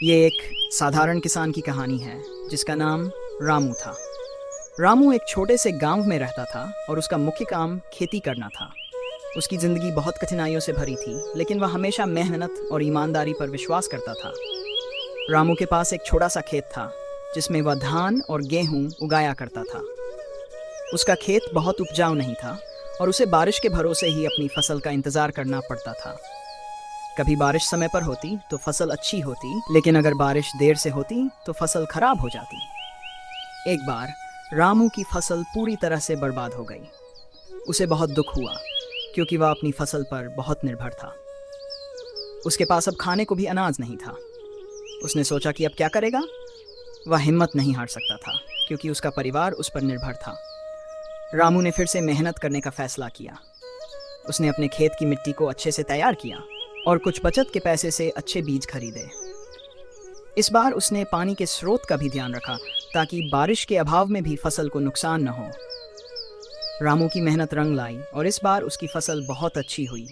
ये एक साधारण किसान की कहानी है जिसका नाम रामू था। रामू एक छोटे से गांव में रहता था और उसका मुख्य काम खेती करना था। उसकी ज़िंदगी बहुत कठिनाइयों से भरी थी, लेकिन वह हमेशा मेहनत और ईमानदारी पर विश्वास करता था। रामू के पास एक छोटा सा खेत था जिसमें वह धान और गेहूं उगाया करता था। उसका खेत बहुत उपजाऊ नहीं था और उसे बारिश के भरोसे ही अपनी फसल का इंतज़ार करना पड़ता था। कभी बारिश समय पर होती तो फसल अच्छी होती, लेकिन अगर बारिश देर से होती तो फसल खराब हो जाती। एक बार रामू की फसल पूरी तरह से बर्बाद हो गई। उसे बहुत दुख हुआ क्योंकि वह अपनी फसल पर बहुत निर्भर था। उसके पास अब खाने को भी अनाज नहीं था। उसने सोचा कि अब क्या करेगा। वह हिम्मत नहीं हार सकता था क्योंकि उसका परिवार उस पर निर्भर था। रामू ने फिर से मेहनत करने का फैसला किया। उसने अपने खेत की मिट्टी को अच्छे से तैयार किया और कुछ बचत के पैसे से अच्छे बीज खरीदे। इस बार उसने पानी के स्रोत का भी ध्यान रखा ताकि बारिश के अभाव में भी फसल को नुकसान न हो। रामू की मेहनत रंग लाई और इस बार उसकी फसल बहुत अच्छी हुई।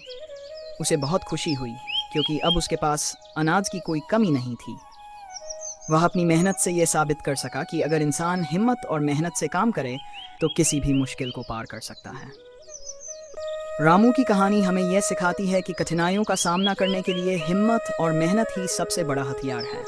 उसे बहुत खुशी हुई क्योंकि अब उसके पास अनाज की कोई कमी नहीं थी। वह अपनी मेहनत से यह साबित कर सका कि अगर इंसान हिम्मत और मेहनत से काम करे तो किसी भी मुश्किल को पार कर सकता है। रामू की कहानी हमें यह सिखाती है कि कठिनाइयों का सामना करने के लिए हिम्मत और मेहनत ही सबसे बड़ा हथियार है।